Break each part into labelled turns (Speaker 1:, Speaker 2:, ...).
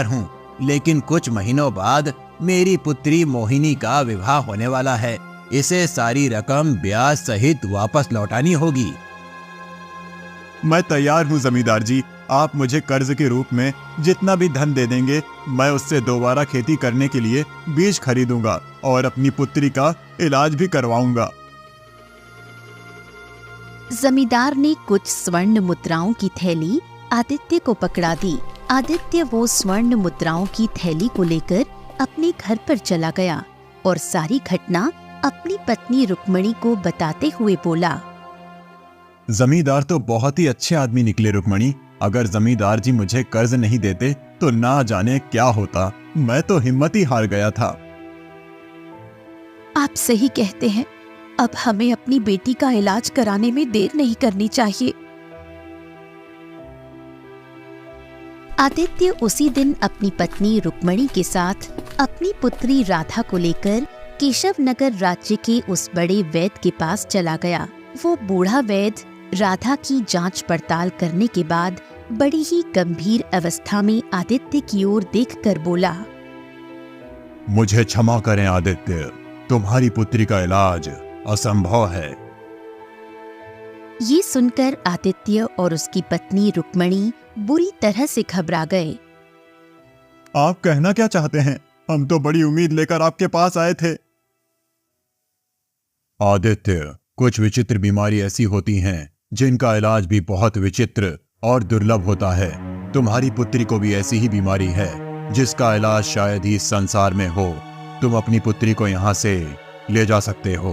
Speaker 1: हूँ, लेकिन कुछ महीनों बाद मेरी पुत्री मोहिनी का विवाह होने वाला है। इसे सारी रकम ब्याज सहित वापस लौटानी होगी।
Speaker 2: मैं तैयार हूँ जमींदार जी। आप मुझे कर्ज के रूप में जितना भी धन दे देंगे, मैं उससे दोबारा खेती करने के लिए बीज खरीदूंगा और अपनी पुत्री का इलाज भी करवाऊंगा।
Speaker 3: जमींदार ने कुछ स्वर्ण मुद्राओं की थैली आदित्य को पकड़ा दी। आदित्य वो स्वर्ण मुद्राओं की थैली को लेकर अपने घर पर चला गया और सारी घटना अपनी पत्नी रुक्मणी को बताते हुए बोला,
Speaker 2: जमींदार तो बहुत ही अच्छे आदमी निकले रुक्मणी। अगर जमींदार जी मुझे कर्ज नहीं देते तो ना जाने क्या होता। मैं तो हिम्मत ही हार गया था।
Speaker 3: आप सही कहते हैं। अब हमें अपनी बेटी का इलाज कराने में देर नहीं करनी चाहिए। आदित्य उसी दिन अपनी पत्नी रुक्मणी के साथ अपनी पुत्री राधा को लेकर केशव नगर राज्य के उस बड़े वैद्य के पास चला गया। वो बूढ़ा वैद्य राधा की जांच पड़ताल करने के बाद बड़ी ही गंभीर अवस्था में आदित्य की ओर देखकर बोला,
Speaker 2: मुझे क्षमा करें आदित्य, तुम्हारी पुत्री का इलाज असंभव है।
Speaker 3: ये सुनकर आदित्य और उसकी पत्नी रुक्मणी बुरी तरह से घबरा गए।
Speaker 2: आप कहना क्या चाहते हैं? हम तो बड़ी उम्मीद लेकर आपके पास आए थे। आदित्य, कुछ विचित्र बीमारी ऐसी होती हैं जिनका इलाज भी बहुत विचित्र और दुर्लभ होता है। तुम्हारी पुत्री को भी ऐसी ही बीमारी है जिसका इलाज शायद ही इस संसार में हो। तुम अपनी पुत्री को यहाँ से ले जा सकते हो।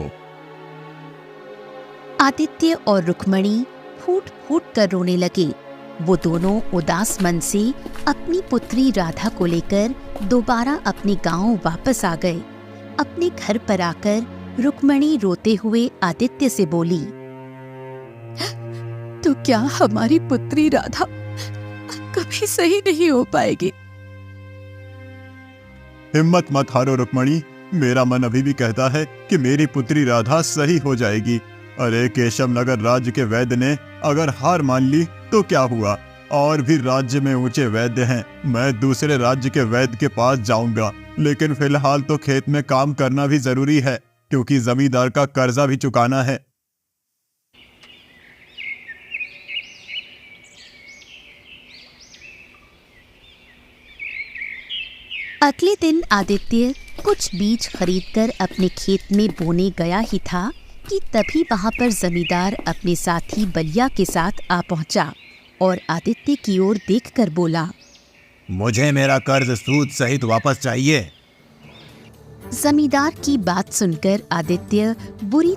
Speaker 3: आदित्य और रुक्मणी फूट फूट कर रोने लगे। वो दोनों उदास मन से अपनी पुत्री राधा को लेकर दोबारा अपने गांव वापस आ गए। अपने घर पर आकर रुक्मणी रोते हुए आदित्य से बोली, तो क्या हमारी पुत्री राधा कभी सही नहीं हो पाएगी?
Speaker 2: हिम्मत मत हारो रुक्मणी। मेरा मन अभी भी कहता है कि मेरी पुत्री राधा सही हो जाएगी। अरे केशव नगर राज्य के वैद्य ने अगर हार मान ली तो क्या हुआ? और भी राज्य में ऊंचे वैद्य हैं। मैं दूसरे राज्य के वैद्य के पास जाऊंगा, लेकिन फिलहाल तो खेत में काम करना भी जरूरी है क्योंकि जमींदार का कर्जा भी चुकाना है।
Speaker 3: अगले दिन आदित्य कुछ बीज खरीदकर अपने खेत में बोने गया ही था कि तभी वहां पर जमींदार अपने साथी बलिया के साथ आ पहुंचा और आदित्य की ओर देखकर बोला,
Speaker 1: मुझे मेरा कर्ज सूद सहित वापस चाहिए।
Speaker 3: जमींदार की बात सुनकर आदित्य बुरी